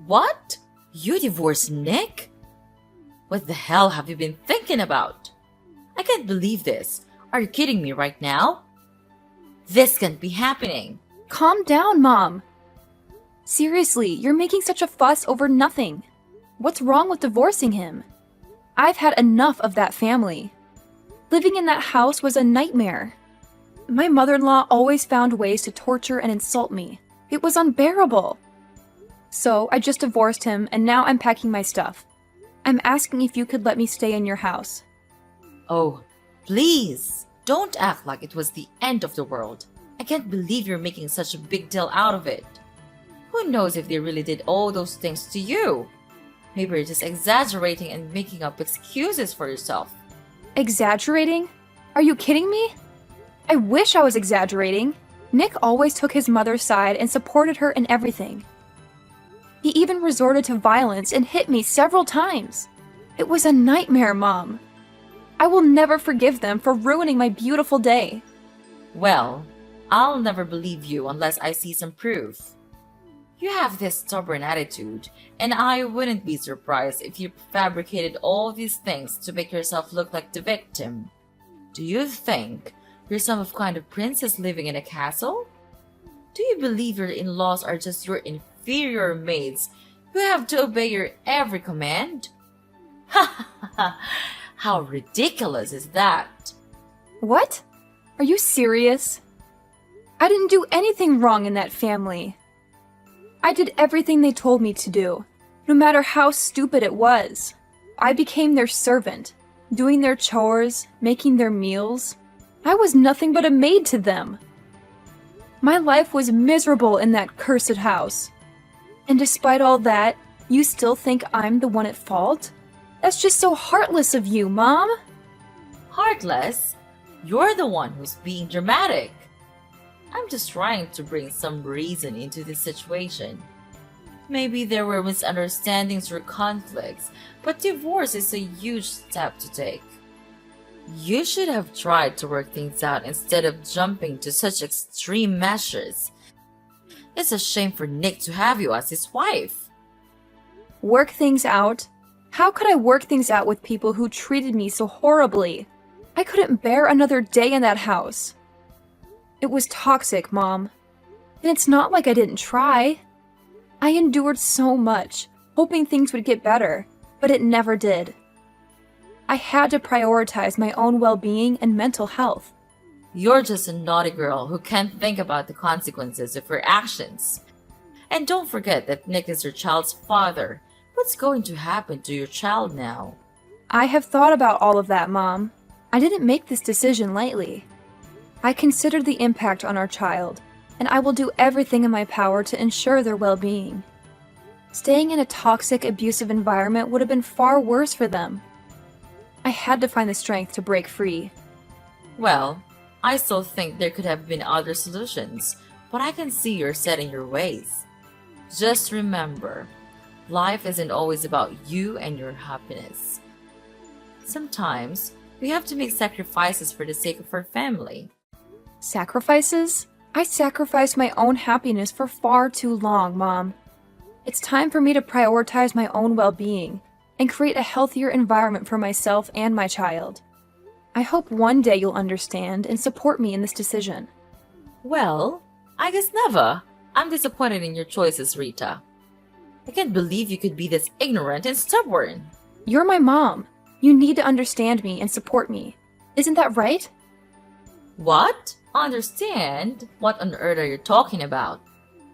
What? You divorced Nick? What the hell have you been thinking about? I can't believe this. Are you kidding me right now? This can't be happening. Calm down, Mom. Seriously, you're making such a fuss over nothing. What's wrong with divorcing him? I've had enough of that family. Living in that house was a nightmare. My mother-in-law always found ways to torture and insult me. It was unbearable. So I just divorced him, and now I'm packing my stuff. I'm asking if you could let me stay in your house. Oh, please, don't act like it was the end of the world. I can't believe you're making such a big deal out of it. Who knows if they really did all those things to you? Maybe you're just exaggerating and making up excuses for yourself. Exaggerating? Are you kidding me? I wish I was exaggerating. Nick always took his mother's side and supported her in everything. He even resorted to violence and hit me several times. It was a nightmare, Mom. I will never forgive them for ruining my beautiful day. Well, I'll never believe you unless I see some proof. You have this stubborn attitude, and I wouldn't be surprised if you fabricated all these things to make yourself look like the victim. Do you think you're some kind of princess living in a castle? Do you believe your in-laws are just your inferior maids who have to obey your every command? Ha ha ha! How ridiculous is that? What? Are you serious? I didn't do anything wrong in that family. I did everything they told me to do, no matter how stupid it was. I became their servant, doing their chores, making their meals. I was nothing but a maid to them. My life was miserable in that cursed house. And despite all that, you still think I'm the one at fault? That's just so heartless of you, Mom. Heartless? You're the one who's being dramatic. I'm just trying to bring some reason into this situation. Maybe there were misunderstandings or conflicts, but divorce is a huge step to take. You should have tried to work things out instead of jumping to such extreme measures. It's a shame for Nick to have you as his wife. Work things out? How could I work things out with people who treated me so horribly? I couldn't bear another day in that house. It was toxic, Mom. And it's not like I didn't try. I endured so much, hoping things would get better, but it never did. I had to prioritize my own well-being and mental health. You're just a naughty girl who can't think about the consequences of her actions. And don't forget that Nick is your child's father. What's going to happen to your child now? I have thought about all of that, Mom. I didn't make this decision lightly. I considered the impact on our child, and I will do everything in my power to ensure their well-being. Staying in a toxic, abusive environment would have been far worse for them. I had to find the strength to break free. Well, I still think there could have been other solutions, but I can see you're set in your ways. Just remember, life isn't always about you and your happiness. Sometimes, we have to make sacrifices for the sake of our family. Sacrifices? I sacrificed my own happiness for far too long, Mom. It's time for me to prioritize my own well-being and create a healthier environment for myself and my child. I hope one day you'll understand and support me in this decision. Well, I guess never. I'm disappointed in your choices, Rita. I can't believe you could be this ignorant and stubborn. You're my mom. You need to understand me and support me. Isn't that right? What? Understand? What on earth are you talking about?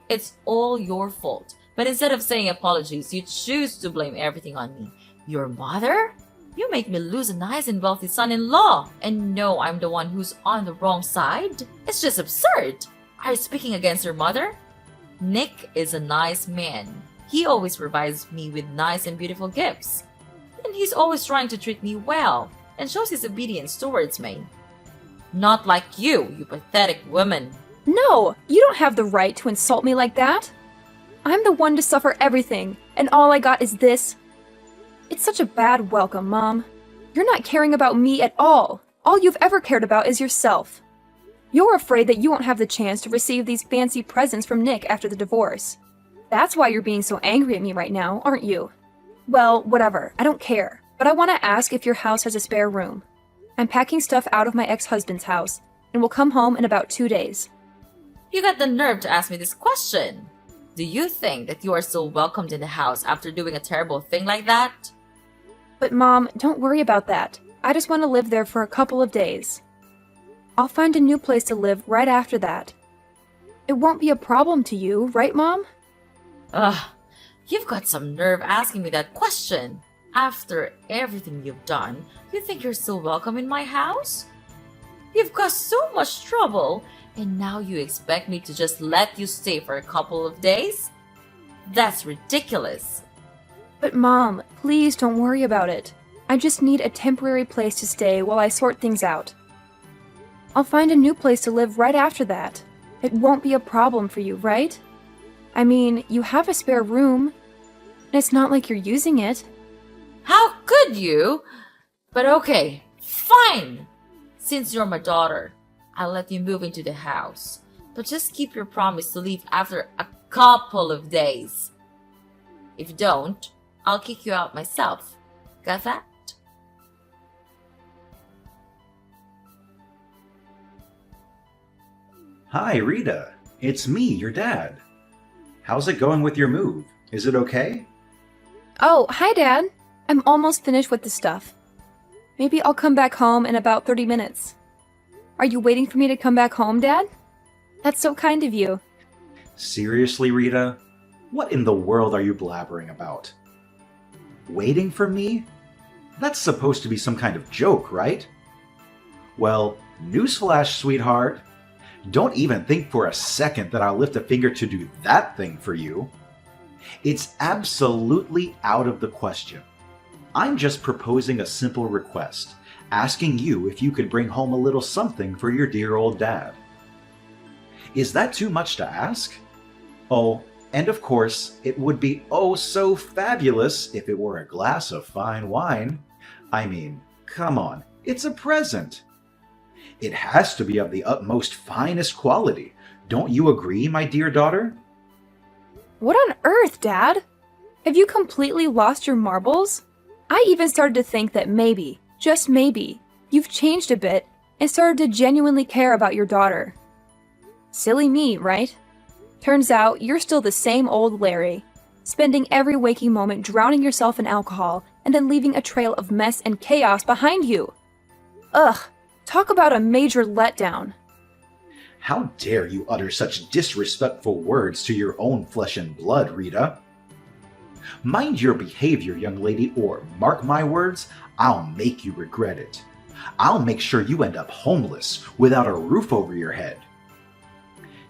It's all your fault. But instead of saying apologies, you choose to blame everything on me. Your mother? You make me lose a nice and wealthy son-in-law and know I'm the one who's on the wrong side? It's just absurd. Are you speaking against your mother? Nick is a nice man. He always provides me with nice and beautiful gifts. And he's always trying to treat me well and shows his obedience towards me. Not like you pathetic woman. No, you don't have the right to insult me like that. I'm the one to suffer everything, and all I got is this. It's such a bad welcome, Mom. You're not caring about me at all. All you've ever cared about is yourself. You're afraid that you won't have the chance to receive these fancy presents from Nick after the divorce. That's why you're being so angry at me right now, aren't you? Well, whatever. I don't care. But I want to ask if your house has a spare room. I'm packing stuff out of my ex-husband's house and will come home in about 2 days. You got the nerve to ask me this question. Do you think that you are still welcomed in the house after doing a terrible thing like that? But Mom, don't worry about that. I just want to live there for a couple of days. I'll find a new place to live right after that. It won't be a problem to you, right, Mom? Ugh, you've got some nerve asking me that question. After everything you've done, you think you're still welcome in my house? You've caused so much trouble, and now you expect me to just let you stay for a couple of days? That's ridiculous. But Mom, please don't worry about it. I just need a temporary place to stay while I sort things out. I'll find a new place to live right after that. It won't be a problem for you, right? I mean, you have a spare room, and it's not like you're using it. How could you? But okay, fine. Since you're my daughter, I'll let you move into the house. But just keep your promise to leave after a couple of days. If you don't, I'll kick you out myself. Got that? Hi, Rita. It's me, your dad. How's it going with your move? Is it okay? Oh, hi, Dad. I'm almost finished with the stuff. Maybe I'll come back home in about 30 minutes. Are you waiting for me to come back home, Dad? That's so kind of you. Seriously, Rita? What in the world are you blabbering about? Waiting for me? That's supposed to be some kind of joke, right? Well, newsflash, sweetheart. Don't even think for a second that I'll lift a finger to do that thing for you. It's absolutely out of the question. I'm just proposing a simple request, asking you if you could bring home a little something for your dear old dad. Is that too much to ask? Oh, and of course, it would be oh so fabulous if it were a glass of fine wine. I mean, come on, it's a present. It has to be of the utmost finest quality. Don't you agree, my dear daughter? What on earth, Dad? Have you completely lost your marbles? I even started to think that maybe, just maybe, you've changed a bit and started to genuinely care about your daughter. Silly me, right? Turns out you're still the same old Larry, spending every waking moment drowning yourself in alcohol and then leaving a trail of mess and chaos behind you. Ugh, talk about a major letdown. How dare you utter such disrespectful words to your own flesh and blood, Rita? Mind your behavior, young lady, or mark my words, I'll make you regret it. I'll make sure you end up homeless without a roof over your head.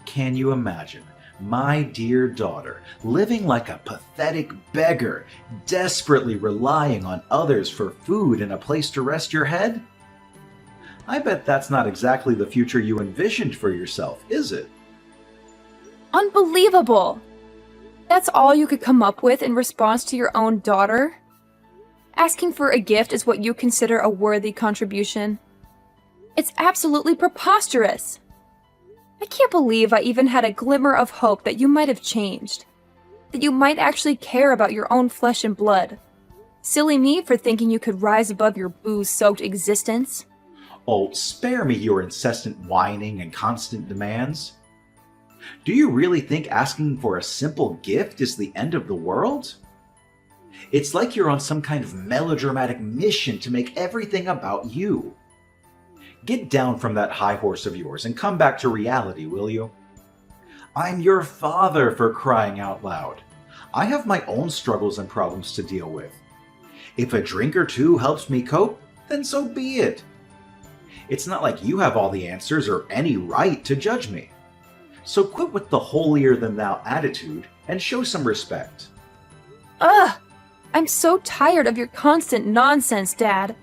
Can you imagine my dear daughter living like a pathetic beggar, desperately relying on others for food and a place to rest your head? I bet that's not exactly the future you envisioned for yourself, is it? Unbelievable! That's all you could come up with in response to your own daughter? Asking for a gift is what you consider a worthy contribution? It's absolutely preposterous! I can't believe I even had a glimmer of hope that you might have changed. That you might actually care about your own flesh and blood. Silly me for thinking you could rise above your booze-soaked existence. Oh, spare me your incessant whining and constant demands. Do you really think asking for a simple gift is the end of the world? It's like you're on some kind of melodramatic mission to make everything about you. Get down from that high horse of yours and come back to reality, will you? I'm your father, for crying out loud. I have my own struggles and problems to deal with. If a drink or two helps me cope, then so be it. It's not like you have all the answers or any right to judge me. So quit with the holier-than-thou attitude and show some respect. Ugh! I'm so tired of your constant nonsense, Dad.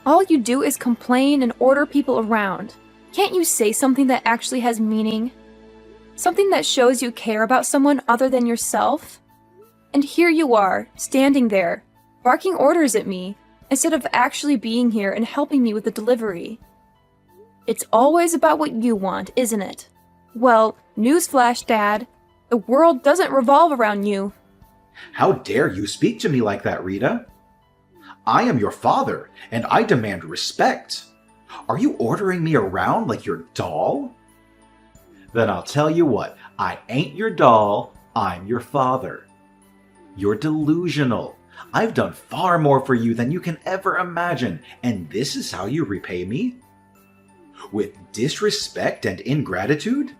All you do is complain and order people around. Can't you say something that actually has meaning? Something that shows you care about someone other than yourself? And here you are, standing there, barking orders at me, instead of actually being here and helping me with the delivery. It's always about what you want, isn't it? Well, newsflash, Dad. The world doesn't revolve around you. How dare you speak to me like that, Rita? I am your father, and I demand respect. Are you ordering me around like your doll? Then I'll tell you what, I ain't your doll, I'm your father. You're delusional. I've done far more for you than you can ever imagine, and this is how you repay me? With disrespect and ingratitude?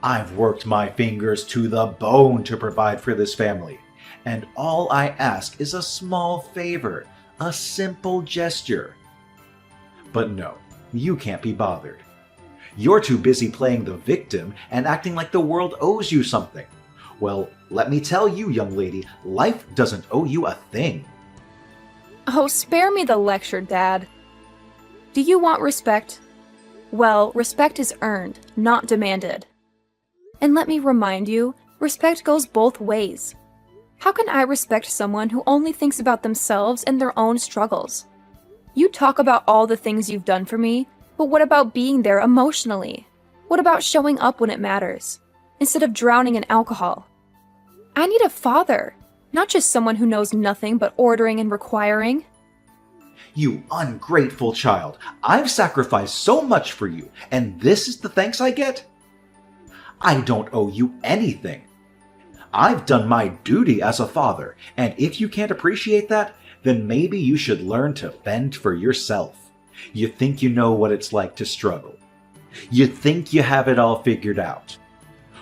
I've worked my fingers to the bone to provide for this family, and all I ask is a small favor, a simple gesture. But no, you can't be bothered. You're too busy playing the victim and acting like the world owes you something. Well, let me tell you, young lady, life doesn't owe you a thing. Oh, spare me the lecture, Dad. Do you want respect? Well, respect is earned, not demanded. And let me remind you, respect goes both ways. How can I respect someone who only thinks about themselves and their own struggles? You talk about all the things you've done for me, but what about being there emotionally? What about showing up when it matters, instead of drowning in alcohol? I need a father, not just someone who knows nothing but ordering and requiring. You ungrateful child, I've sacrificed so much for you, and this is the thanks I get? I don't owe you anything. I've done my duty as a father, and if you can't appreciate that, then maybe you should learn to fend for yourself. You think you know what it's like to struggle. You think you have it all figured out.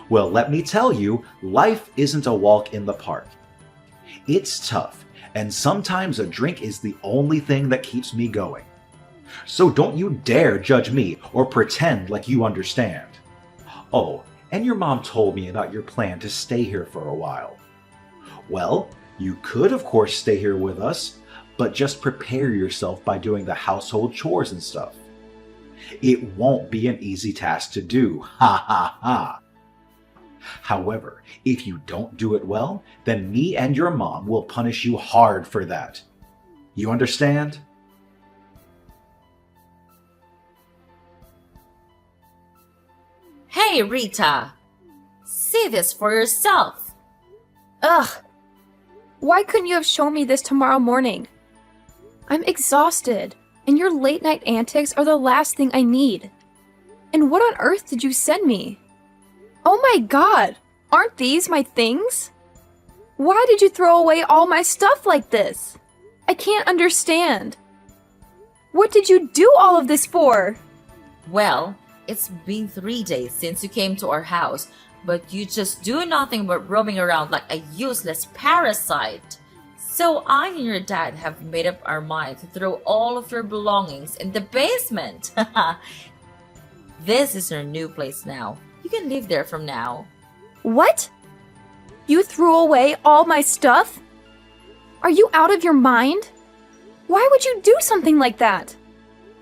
Well, let me tell you, life isn't a walk in the park. It's tough, and sometimes a drink is the only thing that keeps me going. So don't you dare judge me or pretend like you understand. Oh, and your mom told me about your plan to stay here for a while. Well, you could of course stay here with us, but just prepare yourself by doing the household chores and stuff. It won't be an easy task to do, ha ha ha. However, if you don't do it well, then me and your mom will punish you hard for that. You understand? Hey, Rita! See this for yourself! Ugh! Why couldn't you have shown me this tomorrow morning? I'm exhausted, and your late night antics are the last thing I need. And what on earth did you send me? Oh my god! Aren't these my things? Why did you throw away all my stuff like this? I can't understand. What did you do all of this for? Well, it's been 3 days since you came to our house, but you just do nothing but roaming around like a useless parasite. So I and your dad have made up our mind to throw all of your belongings in the basement. This is your new place now. You can live there from now. What? You threw away all my stuff? Are you out of your mind? Why would you do something like that?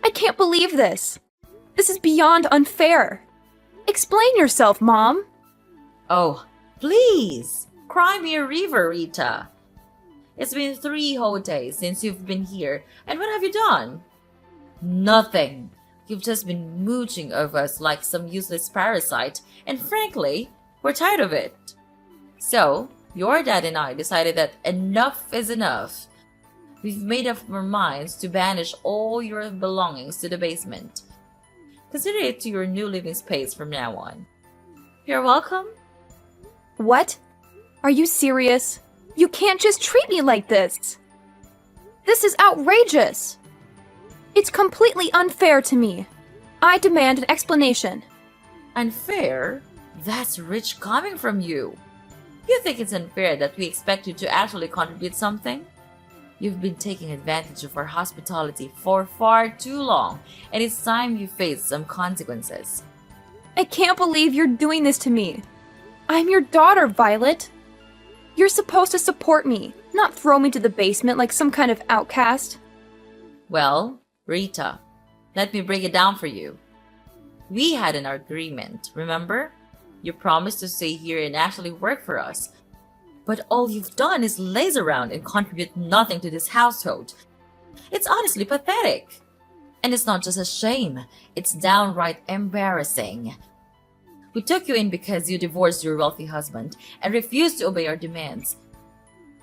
I can't believe this. This is beyond unfair. Explain yourself, Mom. Oh, please! Cry me a river, Rita. It's been 3 whole days since you've been here, and what have you done? Nothing. You've just been mooching over us like some useless parasite, and frankly, we're tired of it. So, your dad and I decided that enough is enough. We've made up our minds to banish all your belongings to the basement. Consider it to your new living space from now on. You're welcome. What? Are you serious? You can't just treat me like this. This is outrageous. It's completely unfair to me. I demand an explanation. Unfair? That's rich coming from you. You think it's unfair that we expect you to actually contribute something? You've been taking advantage of our hospitality for far too long, and it's time you face some consequences. I can't believe you're doing this to me. I'm your daughter, Violet. You're supposed to support me, not throw me to the basement like some kind of outcast. Well, Rita, let me break it down for you. We had an agreement, remember? You promised to stay here and actually work for us. But all you've done is laze around and contribute nothing to this household. It's honestly pathetic. And it's not just a shame, it's downright embarrassing. We took you in because you divorced your wealthy husband and refused to obey our demands.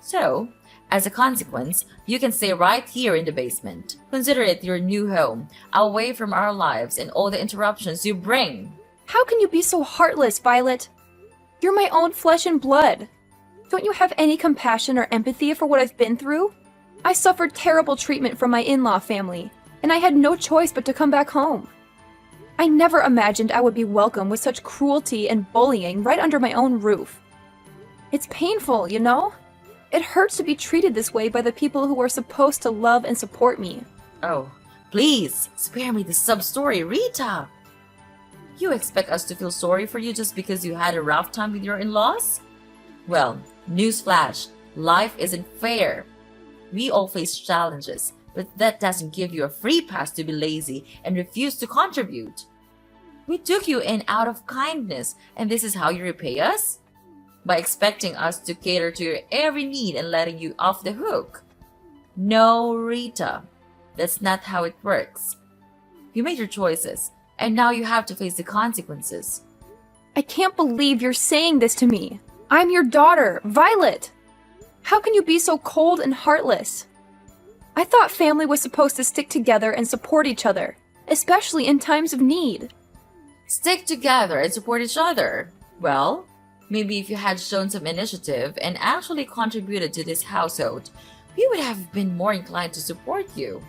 So, as a consequence, you can stay right here in the basement. Consider it your new home, away from our lives and all the interruptions you bring. How can you be so heartless, Violet? You're my own flesh and blood. Don't you have any compassion or empathy for what I've been through? I suffered terrible treatment from my in-law family, and I had no choice but to come back home. I never imagined I would be welcomed with such cruelty and bullying right under my own roof. It's painful, you know? It hurts to be treated this way by the people who are supposed to love and support me. Oh, please, spare me the sub-story, Rita! You expect us to feel sorry for you just because you had a rough time with your in-laws? Well, newsflash, life isn't fair. We all face challenges, but that doesn't give you a free pass to be lazy and refuse to contribute. We took you in out of kindness, and this is how you repay us? By expecting us to cater to your every need and letting you off the hook. No, Rita. That's not how it works. You made your choices, and now you have to face the consequences. I can't believe you're saying this to me. I'm your daughter, Violet. How can you be so cold and heartless? I thought family was supposed to stick together and support each other, especially in times of need. Stick together and support each other. Well, maybe if you had shown some initiative and actually contributed to this household, we would have been more inclined to support you.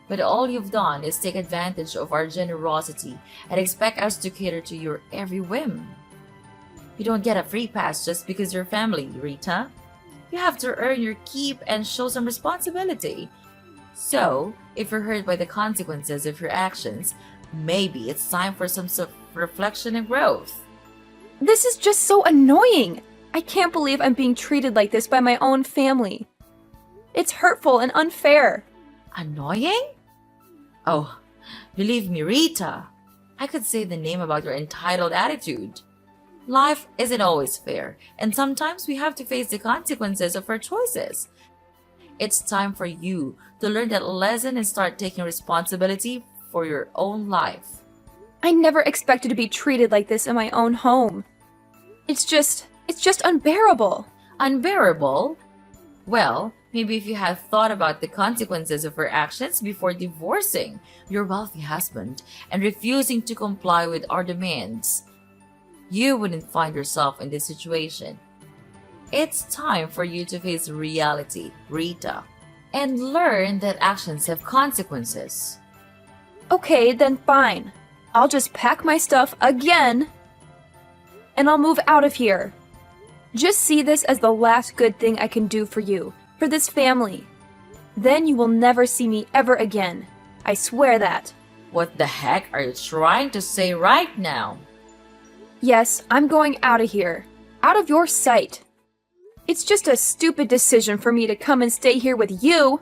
But all you've done is take advantage of our generosity and expect us to cater to your every whim. You don't get a free pass just because you're family, Rita. You have to earn your keep and show some responsibility. So, if you're hurt by the consequences of your actions, maybe it's time for some self-reflection and growth. This is just so annoying. I can't believe I'm being treated like this by my own family. It's hurtful and unfair. Annoying? Oh, believe me, Rita. I could say the name about your entitled attitude. Life isn't always fair, and sometimes we have to face the consequences of our choices. It's time for you to learn that lesson and start taking responsibility for your own life. I never expected to be treated like this in my own home. It's just unbearable. Unbearable? Well, maybe if you had thought about the consequences of her actions before divorcing your wealthy husband and refusing to comply with our demands, you wouldn't find yourself in this situation. It's time for you to face reality, Rita, and learn that actions have consequences. Okay, then fine. I'll just pack my stuff again, and I'll move out of here. Just see this as the last good thing I can do for you, for this family. Then you will never see me ever again. I swear that. What the heck are you trying to say right now? Yes, I'm going out of here. Out of your sight. It's just a stupid decision for me to come and stay here with you.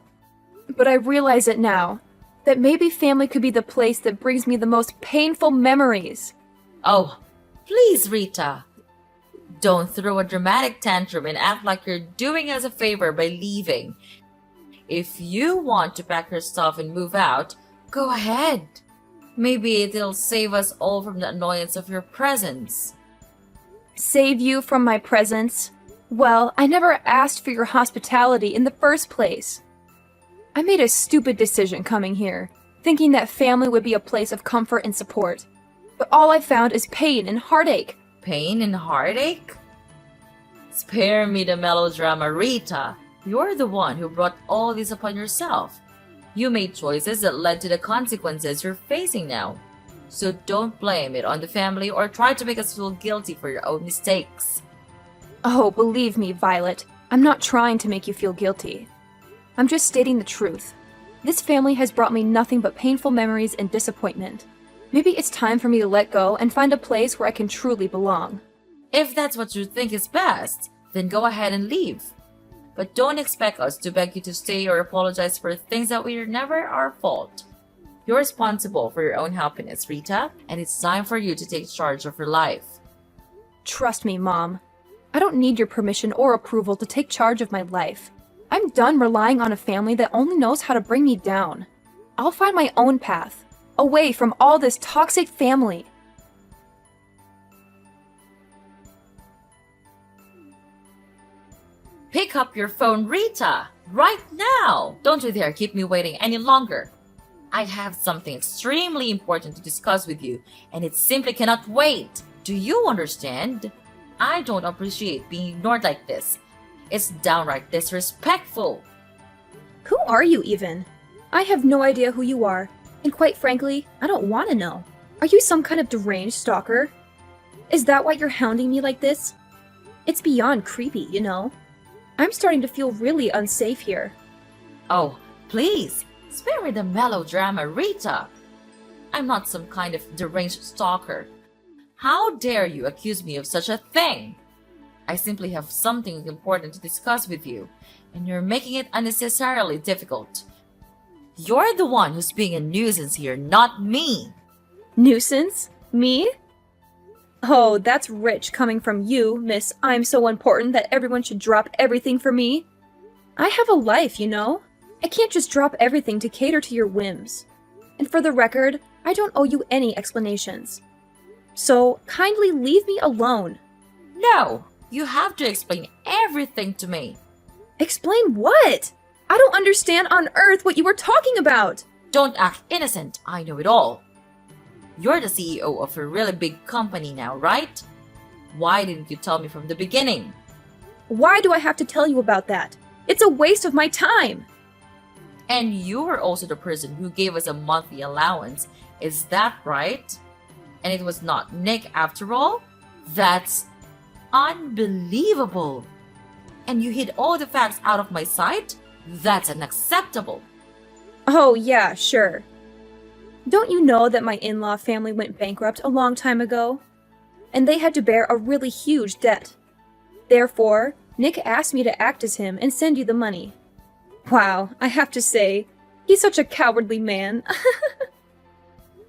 But I realize it now. That maybe family could be the place that brings me the most painful memories. Oh, please, Rita. Don't throw a dramatic tantrum and act like you're doing us a favor by leaving. If you want to pack your stuff and move out, go ahead. Maybe it'll save us all from the annoyance of your presence. Save you from my presence? Well, I never asked for your hospitality in the first place. I made a stupid decision coming here, thinking that family would be a place of comfort and support. But all I found is pain and heartache. Pain and heartache? Spare me the melodrama, Rita. You're the one who brought all this upon yourself. You made choices that led to the consequences you're facing now. So don't blame it on the family or try to make us feel guilty for your own mistakes. Oh, believe me, Violet, I'm not trying to make you feel guilty. I'm just stating the truth. This family has brought me nothing but painful memories and disappointment. Maybe it's time for me to let go and find a place where I can truly belong. If that's what you think is best, then go ahead and leave. But don't expect us to beg you to stay or apologize for things that were never our fault. You're responsible for your own happiness, Rita, and it's time for you to take charge of your life. Trust me, Mom. I don't need your permission or approval to take charge of my life. I'm done relying on a family that only knows how to bring me down. I'll find my own path, away from all this toxic family. Pick up your phone, Rita! Right now! Don't you dare keep me waiting any longer. I have something extremely important to discuss with you, and it simply cannot wait. Do you understand? I don't appreciate being ignored like this. It's downright disrespectful. Who are you even? I have no idea who you are, and quite frankly, I don't want to know. Are you some kind of deranged stalker? Is that why you're hounding me like this? It's beyond creepy, you know? I'm starting to feel really unsafe here. Oh, please, spare me the melodrama, Rita. I'm not some kind of deranged stalker. How dare you accuse me of such a thing? I simply have something important to discuss with you, and you're making it unnecessarily difficult. You're the one who's being a nuisance here, not me. Nuisance? Me? Oh, that's rich coming from you, Miss I'm so important that everyone should drop everything for me. I have a life, you know? I can't just drop everything to cater to your whims. And for the record, I don't owe you any explanations. So, kindly leave me alone. No, you have to explain everything to me. Explain what? I don't understand on earth what you were talking about. Don't act innocent, I know it all. You're the CEO of a really big company now, right? Why didn't you tell me from the beginning? Why do I have to tell you about that? It's a waste of my time. And you were also the person who gave us a monthly allowance, is that right? And it was not Nick after all? That's unbelievable. And you hid all the facts out of my sight? That's unacceptable. Oh, yeah, sure. Don't you know that my in-law family went bankrupt a long time ago? And they had to bear a really huge debt. Therefore, Nick asked me to act as him and send you the money. Wow, I have to say, he's such a cowardly man.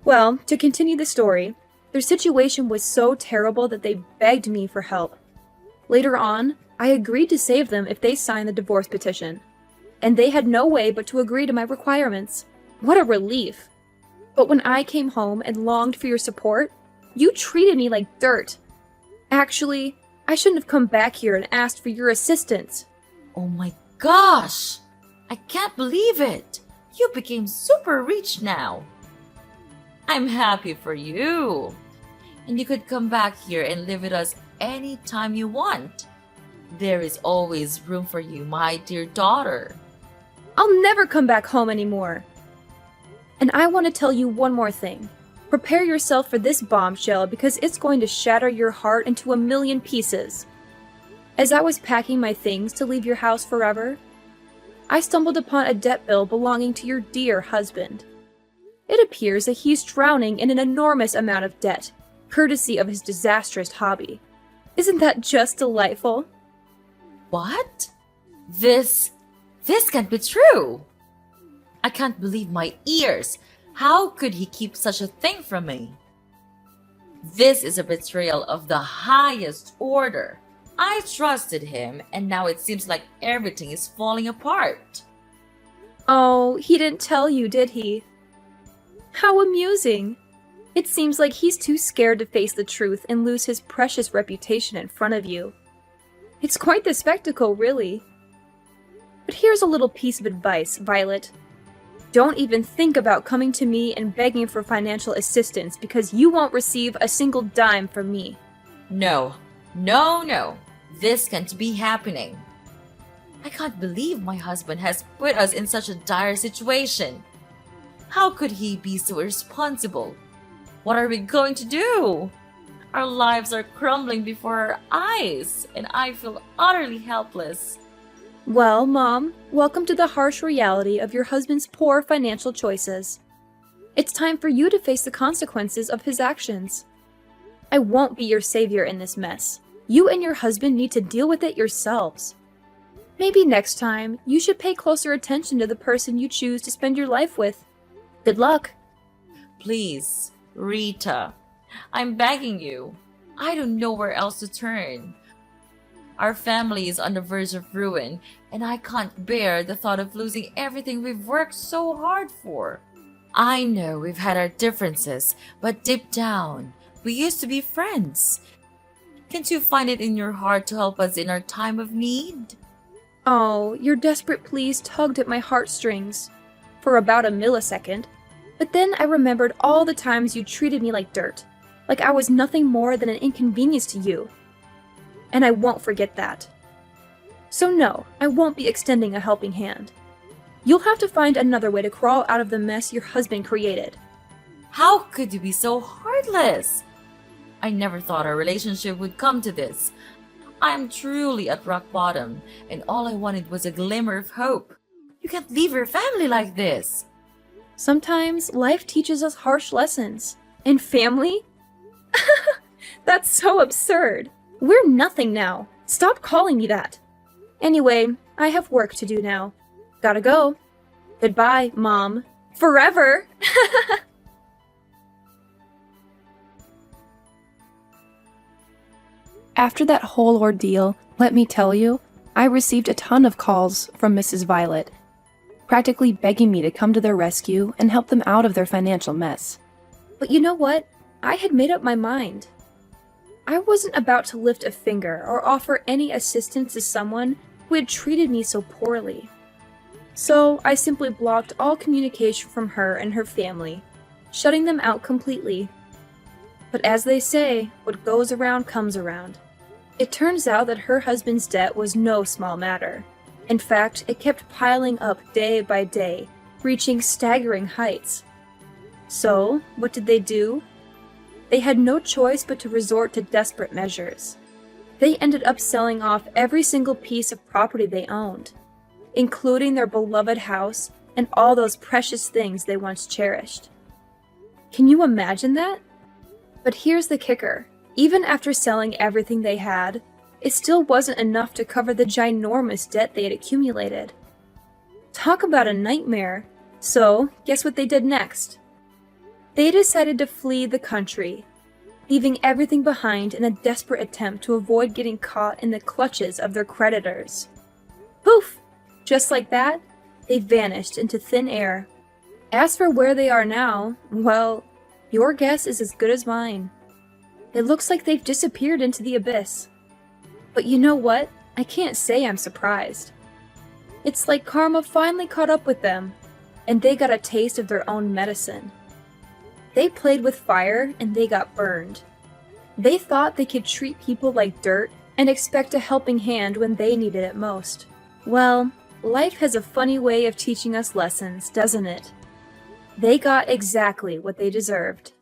Well, to continue the story, their situation was so terrible that they begged me for help. Later on, I agreed to save them if they signed the divorce petition. And they had no way but to agree to my requirements. What a relief! But when I came home and longed for your support, you treated me like dirt. Actually, I shouldn't have come back here and asked for your assistance. Oh my gosh! I can't believe it! You became super rich now. I'm happy for you. And you could come back here and live with us anytime you want. There is always room for you, my dear daughter. I'll never come back home anymore. And I want to tell you one more thing. Prepare yourself for this bombshell because it's going to shatter your heart into a million pieces. As I was packing my things to leave your house forever, I stumbled upon a debt bill belonging to your dear husband. It appears that he's drowning in an enormous amount of debt, courtesy of his disastrous hobby. Isn't that just delightful? What? This can't be true. I can't believe my ears. How could he keep such a thing from me? This is a betrayal of the highest order. I trusted him, and now it seems like everything is falling apart. Oh, he didn't tell you, did he? How amusing. It seems like he's too scared to face the truth and lose his precious reputation in front of you. It's quite the spectacle, really. But here's a little piece of advice, Violet. Don't even think about coming to me and begging for financial assistance because you won't receive a single dime from me. No. No. This can't be happening. I can't believe my husband has put us in such a dire situation. How could he be so irresponsible? What are we going to do? Our lives are crumbling before our eyes, and I feel utterly helpless. Well, Mom, welcome to the harsh reality of your husband's poor financial choices. It's time for you to face the consequences of his actions. I won't be your savior in this mess. You and your husband need to deal with it yourselves. Maybe next time, you should pay closer attention to the person you choose to spend your life with. Good luck. Please, Rita, I'm begging you. I don't know where else to turn. Our family is on the verge of ruin, and I can't bear the thought of losing everything we've worked so hard for. I know we've had our differences, but deep down, we used to be friends. Can't you find it in your heart to help us in our time of need? Oh, your desperate pleas tugged at my heartstrings for about a millisecond, but then I remembered all the times you treated me like dirt, like I was nothing more than an inconvenience to you. And I won't forget that. So no, I won't be extending a helping hand. You'll have to find another way to crawl out of the mess your husband created. How could you be so heartless? I never thought our relationship would come to this. I'm truly at rock bottom, and all I wanted was a glimmer of hope. You can't leave your family like this. Sometimes life teaches us harsh lessons. And family? That's so absurd. We're nothing now. Stop calling me that. Anyway, I have work to do now. Gotta go. Goodbye, Mom. Forever! After that whole ordeal, let me tell you, I received a ton of calls from Mrs. Violet, practically begging me to come to their rescue and help them out of their financial mess. But you know what? I had made up my mind. I wasn't about to lift a finger or offer any assistance to someone who had treated me so poorly. So I simply blocked all communication from her and her family, shutting them out completely. But as they say, what goes around comes around. It turns out that her husband's debt was no small matter. In fact, it kept piling up day by day, reaching staggering heights. So, what did they do? They had no choice but to resort to desperate measures. They ended up selling off every single piece of property they owned, including their beloved house and all those precious things they once cherished. Can you imagine that? But here's the kicker. Even after selling everything they had, it still wasn't enough to cover the ginormous debt they had accumulated. Talk about a nightmare. So, guess what they did next? They decided to flee the country, leaving everything behind in a desperate attempt to avoid getting caught in the clutches of their creditors. Poof! Just like that, they vanished into thin air. As for where they are now, well, your guess is as good as mine. It looks like they've disappeared into the abyss. But you know what? I can't say I'm surprised. It's like karma finally caught up with them, and they got a taste of their own medicine. They played with fire, and they got burned. They thought they could treat people like dirt and expect a helping hand when they needed it most. Well, life has a funny way of teaching us lessons, doesn't it? They got exactly what they deserved.